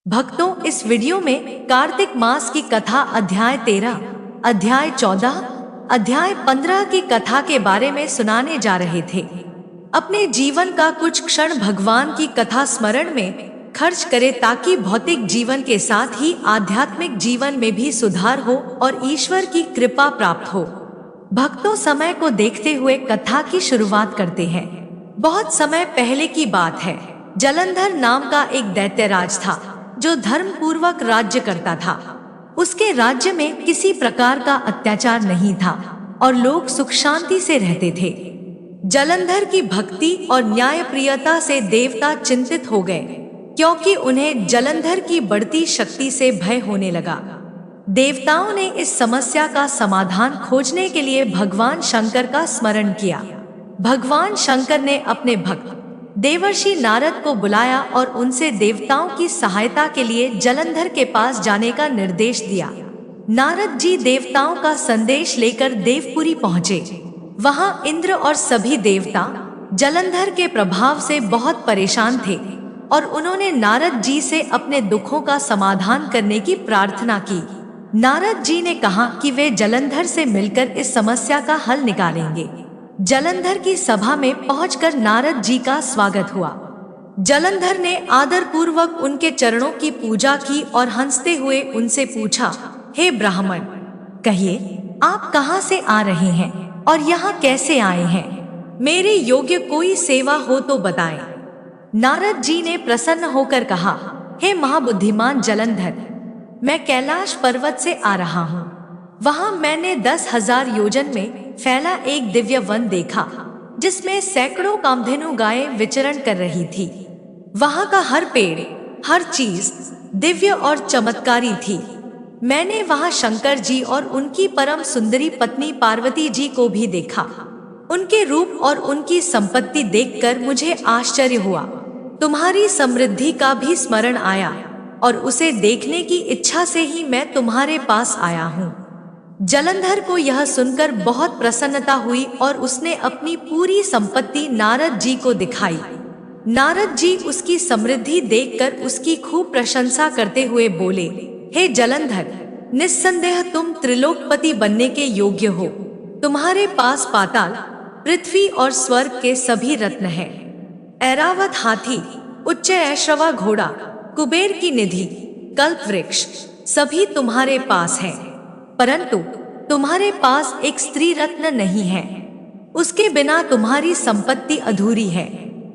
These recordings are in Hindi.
भक्तों, इस वीडियो में कार्तिक मास की कथा अध्याय 13, अध्याय 14, अध्याय 15 की कथा के बारे में सुनाने जा रहे थे। अपने जीवन का कुछ क्षण भगवान की कथा स्मरण में खर्च करें ताकि भौतिक जीवन के साथ ही आध्यात्मिक जीवन में भी सुधार हो और ईश्वर की कृपा प्राप्त हो। भक्तों, समय को देखते हुए कथा की शुरुआत करते हैं। बहुत समय पहले की बात है। जलंधर नाम का एक दैत्यराज था जो धर्म पूर्वक राज्य करता था। उसके राज्य में किसी प्रकार का अत्याचार नहीं था और लोग सुख शांति से रहते थे। जलंधर की भक्ति और न्यायप्रियता से देवता चिंतित हो गए, क्योंकि उन्हें जलंधर की बढ़ती शक्ति से भय होने लगा। देवताओं ने इस समस्या का समाधान खोजने के लिए भगवान शंकर का स्मरण किया। भगवान शंकर ने अपने भक्त देवर्षि नारद को बुलाया और उनसे देवताओं की सहायता के लिए जलंधर के पास जाने का निर्देश दिया। नारद जी देवताओं का संदेश लेकर देवपुरी पहुँचे। वहां इंद्र और सभी देवता जलंधर के प्रभाव से बहुत परेशान थे और उन्होंने नारद जी से अपने दुखों का समाधान करने की प्रार्थना की। नारद जी ने कहा कि वे जलंधर से मिलकर इस समस्या का हल निकालेंगे। जलंधर की सभा में पहुंचकर नारद जी का स्वागत हुआ। जलंधर ने आदर पूर्वक उनके चरणों की पूजा की और हंसते हुए उनसे पूछा, हे ब्राह्मण, कहिए आप कहाँ से आ रहे हैं और यहाँ कैसे आए हैं? मेरे योग्य कोई सेवा हो तो बताएं। नारद जी ने प्रसन्न होकर कहा, हे महाबुद्धिमान जलंधर, मैं कैलाश पर्वत से आ रहा हूँ। वहां मैंने 10,000 योजन में फैला एक दिव्य वन देखा, जिसमें सैकड़ों कामधेनु गायें विचरण कर रही थी। वहां का हर पेड़, हर चीज दिव्य और चमत्कारी थी। मैंने वहां शंकर जी और उनकी परम सुंदरी पत्नी पार्वती जी को भी देखा। उनके रूप और उनकी संपत्ति देखकर मुझे आश्चर्य हुआ। तुम्हारी समृद्धि का भी स्मरण आया और उसे देखने की इच्छा से ही मैं तुम्हारे पास आया हूँ। जलंधर को यह सुनकर बहुत प्रसन्नता हुई और उसने अपनी पूरी संपत्ति नारद जी को दिखाई। नारद जी उसकी समृद्धि देखकर उसकी खूब प्रशंसा करते हुए बोले, हे जलंधर, निस्संदेह तुम त्रिलोकपति बनने के योग्य हो। तुम्हारे पास पाताल, पृथ्वी और स्वर्ग के सभी रत्न हैं। ऐरावत हाथी, उच्च ऐश्रवा घोड़ा, कुबेर की निधि, कल्प वृक्ष सभी तुम्हारे पास हैं। परंतु तुम्हारे पास एक स्त्री रत्न नहीं है। उसके बिना तुम्हारी संपत्ति अधूरी है।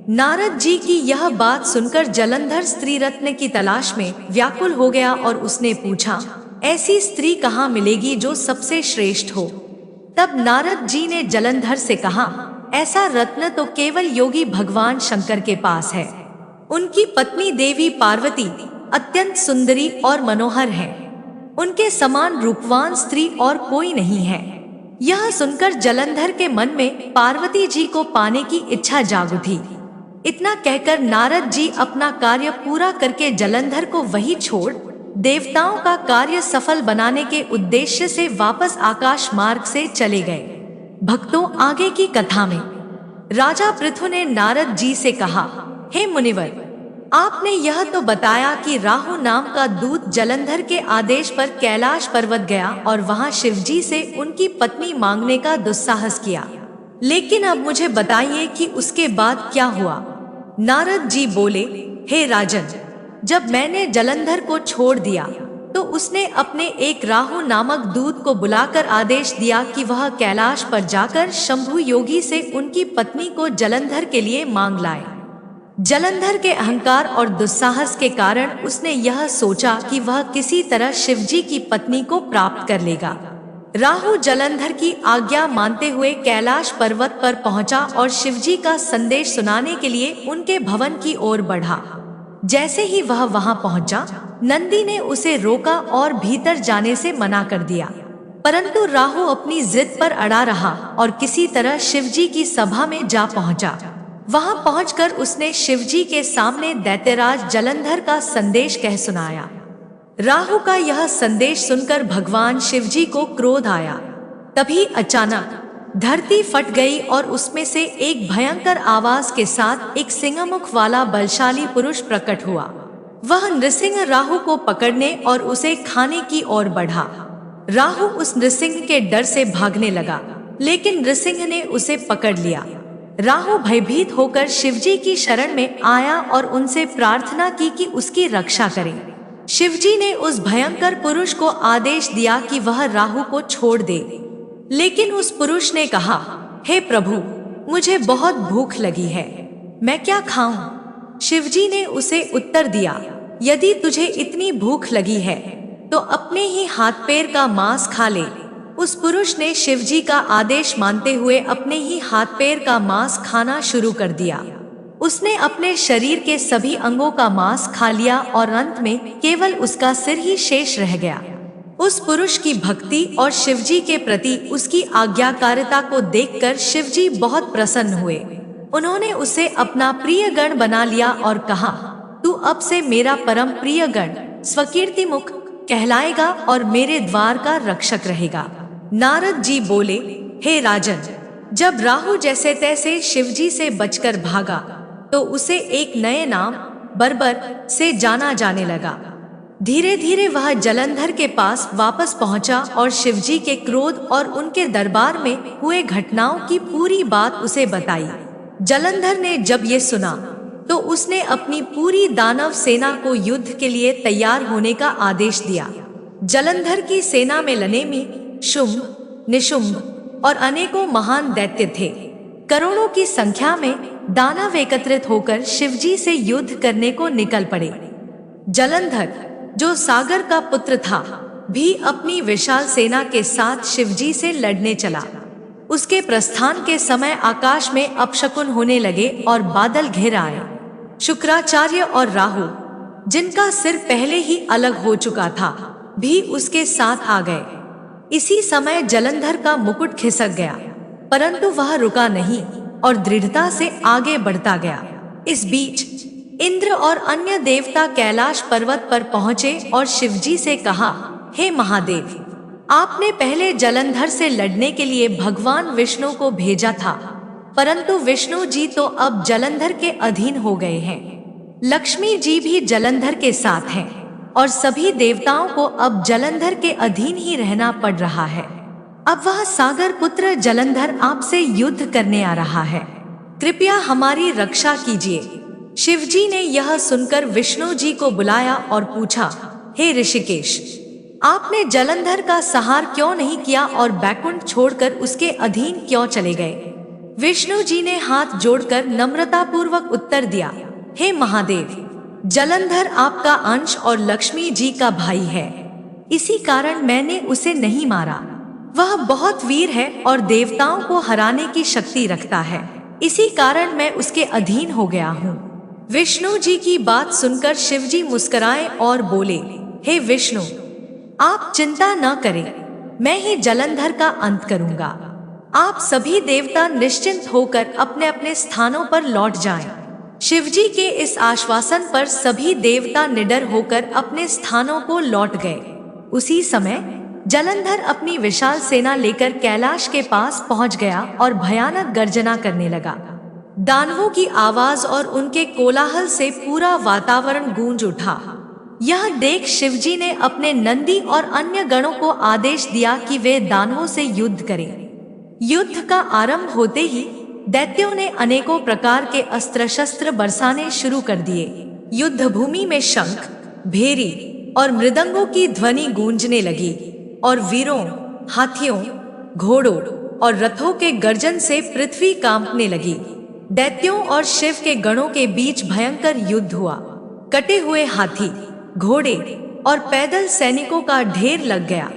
नारद जी की यह बात सुनकर जलंधर स्त्री रत्न की तलाश में व्याकुल हो गया और उसने पूछा, ऐसी स्त्री कहाँ मिलेगी जो सबसे श्रेष्ठ हो? तब नारद जी ने जलंधर से कहा, ऐसा रत्न तो केवल योगी भगवान शंकर के पास है। उनकी पत्नी देवी पार्वती अत्यंत सुंदरी और मनोहर है। उनके समान रूपवान स्त्री और कोई नहीं है। यह सुनकर जलंधर के मन में पार्वती जी को पाने की इच्छा जाग उठी। इतना कहकर नारद जी अपना कार्य पूरा करके जलंधर को वहीं छोड़ देवताओं का कार्य सफल बनाने के उद्देश्य से वापस आकाश मार्ग से चले गए। भक्तों, आगे की कथा में राजा पृथु ने नारद जी से कहा, हे मुनिवर, आपने यह तो बताया कि राहु नाम का दूत जलंधर के आदेश पर कैलाश पर्वत गया और वहां शिवजी से उनकी पत्नी मांगने का दुस्साहस किया, लेकिन अब मुझे बताइए कि उसके बाद क्या हुआ? नारद जी बोले, हे राजन, जब मैंने जलंधर को छोड़ दिया तो उसने अपने एक राहु नामक दूत को बुलाकर आदेश दिया कि वह कैलाश पर जाकर शंभु योगी से उनकी पत्नी को जलंधर के लिए मांग लाए। जलंधर के अहंकार और दुस्साहस के कारण उसने यह सोचा कि वह किसी तरह शिवजी की पत्नी को प्राप्त कर लेगा। राहु जलंधर की आज्ञा मानते हुए कैलाश पर्वत पर पहुंचा और शिवजी का संदेश सुनाने के लिए उनके भवन की ओर बढ़ा। जैसे ही वह वहां पहुंचा, नंदी ने उसे रोका और भीतर जाने से मना कर दिया, परंतु राहु अपनी जिद पर अड़ा रहा और किसी तरह शिवजी की सभा में जा पहुंचा। वहां पहुंचकर उसने शिवजी के सामने दैत्यराज जलंधर का संदेश कह सुनाया। राहु का यह संदेश सुनकर भगवान शिवजी को क्रोध आया। तभी अचानक धरती फट गई और उसमें से एक भयंकर आवाज के साथ एक सिंहमुख वाला बलशाली पुरुष प्रकट हुआ। वह नृसिंह राहु को पकड़ने और उसे खाने की ओर बढ़ा। राहु उस नृसिंह के डर से भागने लगा, लेकिन नृसिंह ने उसे पकड़ लिया। राहु भयभीत होकर शिवजी की शरण में आया और उनसे प्रार्थना की कि उसकी रक्षा करें। शिवजी ने उस भयंकर पुरुष को आदेश दिया कि वह राहु को छोड़ दे, लेकिन उस पुरुष ने कहा, हे प्रभु, मुझे बहुत भूख लगी है, मैं क्या खाऊं? शिवजी ने उसे उत्तर दिया, यदि तुझे इतनी भूख लगी है तो अपने ही हाथ पैर का मांस खा ले। उस पुरुष ने शिवजी का आदेश मानते हुए अपने ही हाथ पैर का मांस खाना शुरू कर दिया। उसने अपने शरीर के सभी अंगों का मांस खा लिया और अंत में केवल उसका सिर ही शेष रह गया। उस पुरुष की भक्ति और शिवजी के प्रति उसकी आज्ञाकारिता को देखकर शिवजी बहुत प्रसन्न हुए। उन्होंने उसे अपना प्रिय गण बना लिया और कहा, तू अब से मेरा परम प्रिय गण स्वकीर्ति मुख कहलाएगा और मेरे द्वार का रक्षक रहेगा। नारद जी बोले, हे राजन, जब राहु जैसे तैसे शिवजी से बचकर भागा तो उसे एक नए नाम बर्बर से जाना जाने लगा। धीरे धीरे वह जलंधर के पास वापस पहुंचा और शिवजी के क्रोध और उनके दरबार में हुए घटनाओं की पूरी बात उसे बताई। जलंधर ने जब ये सुना तो उसने अपनी पूरी दानव सेना को युद्ध के लिए तैयार होने का आदेश दिया। जलंधर की सेना में लनेमी, शुंभ, निशुंभ और अनेकों महान दैत्य थे। करोड़ों की संख्या में दानव एकत्रित होकर शिवजी से युद्ध करने को निकल पड़े। जलंधर, जो सागर का पुत्र था, भी अपनी विशाल सेना के साथ शिवजी से लड़ने चला। उसके प्रस्थान के समय आकाश में अपशकुन होने लगे और बादल घिर आए। शुक्राचार्य और राहु, जिनका सिर पहले ही अलग हो चुका था, भी उसके साथ आ गए। इसी समय जलंधर का मुकुट खिसक गया, परंतु वह रुका नहीं और दृढ़ता से आगे बढ़ता गया। इस बीच इंद्र और अन्य देवता कैलाश पर्वत पर पहुंचे और शिवजी से कहा, हे महादेव, आपने पहले जलंधर से लड़ने के लिए भगवान विष्णु को भेजा था, परंतु विष्णु जी तो अब जलंधर के अधीन हो गए हैं। लक्ष्मी जी भी जलंधर के साथ हैं और सभी देवताओं को अब जलंधर के अधीन ही रहना पड़ रहा है। अब वह सागर पुत्र जलंधर आपसे युद्ध करने आ रहा है, कृपया हमारी रक्षा कीजिए। शिवजी ने यह सुनकर विष्णु जी को बुलाया और पूछा, हे ऋषिकेश, आपने जलंधर का संहार क्यों नहीं किया और बैकुंठ छोड़कर उसके अधीन क्यों चले गए? विष्णु जी ने हाथ जोड़कर नम्रता पूर्वक उत्तर दिया, हे महादेव, जलंधर आपका अंश और लक्ष्मी जी का भाई है, इसी कारण मैंने उसे नहीं मारा। वह बहुत वीर है और देवताओं को हराने की शक्ति रखता है, इसी कारण मैं उसके अधीन हो गया हूँ। विष्णु जी की बात सुनकर शिवजी मुस्कुराए और बोले, हे विष्णु, आप चिंता न करें, मैं ही जलंधर का अंत करूंगा। आप सभी देवता निश्चिंत होकर अपने अपने स्थानों पर लौट जाएं। शिवजी के इस आश्वासन पर सभी देवता निडर होकर अपने स्थानों को लौट गए। उसी समय जलंधर अपनी विशाल सेना लेकर कैलाश के पास पहुंच गया और भयानक गर्जना करने लगा। दानवों की आवाज और उनके कोलाहल से पूरा वातावरण गूंज उठा। यह देख शिवजी ने अपने नंदी और अन्य गणों को आदेश दिया कि वे दानवों से युद्ध करें। युद्ध का आरंभ होते ही दैत्यों ने अनेकों प्रकार के अस्त्र शस्त्र बरसाने शुरू कर दिए। युद्ध भूमि में शंख, भेरी और मृदंगों की ध्वनि गूंजने लगी और वीरों, हाथियों, घोड़ों और रथों के गर्जन से पृथ्वी कांपने लगी। दैत्यों और शिव के गणों के बीच भयंकर युद्ध हुआ। कटे हुए हाथी, घोड़े और पैदल सैनिकों का ढेर लग गया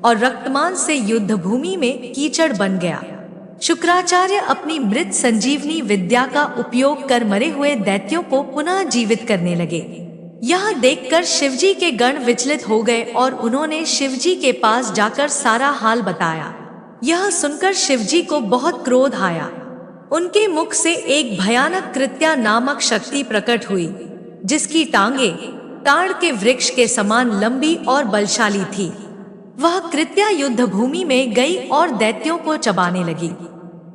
और रक्तमान से युद्ध भूमि में कीचड़ बन गया। शुक्राचार्य अपनी मृत संजीवनी विद्या का उपयोग कर मरे हुए दैत्यों को पुनः जीवित करने लगे। यह देखकर शिवजी के गण विचलित हो गए और उन्होंने शिवजी के पास जाकर सारा हाल बताया। यह सुनकर शिवजी को बहुत क्रोध आया। उनके मुख से एक भयानक कृत्या नामक शक्ति प्रकट हुई, जिसकी टांगे ताड़ के वृक्ष के समान लंबी और बलशाली थी। वह कृत्या युद्ध भूमि में गई और दैत्यों को चबाने लगी।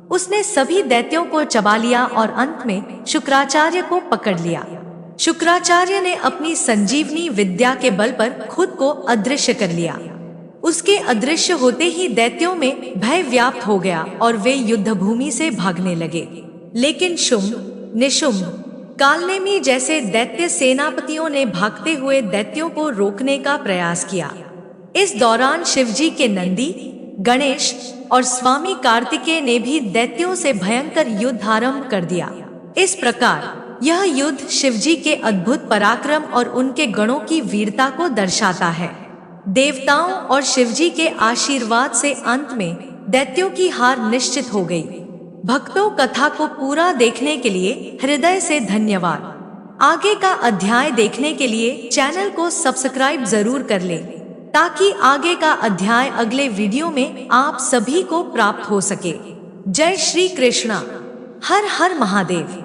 उसने सभी दैत्यों को चबा लिया और अंत में शुक्राचार्य को पकड़ लिया। शुक्राचार्य ने अपनी संजीवनी विद्या के बल पर खुद को अदृश्य कर लिया। उसके अदृश्य होते ही दैत्यों में भय व्याप्त हो गया और वे युद्ध भूमि से भागने लगे। लेकिन शुंभ, निशुंभ, कालनेमी जैसे दैत्य सेनापतियों ने भागते हुए दैत्यों को रोकने का प्रयास किया। इस दौरान शिवजी के नंदी, गणेश और स्वामी कार्तिकेय ने भी दैत्यों से भयंकर युद्ध आरंभ कर दिया। इस प्रकार यह युद्ध शिवजी के अद्भुत पराक्रम और उनके गणों की वीरता को दर्शाता है। देवताओं और शिवजी के आशीर्वाद से अंत में दैत्यों की हार निश्चित हो गई। भक्तों, कथा को पूरा देखने के लिए हृदय से धन्यवाद। आगे का अध्याय देखने के लिए चैनल को सब्सक्राइब जरूर कर लें, ताकि आगे का अध्याय अगले वीडियो में आप सभी को प्राप्त हो सके। जय श्री कृष्णा। हर हर महादेव।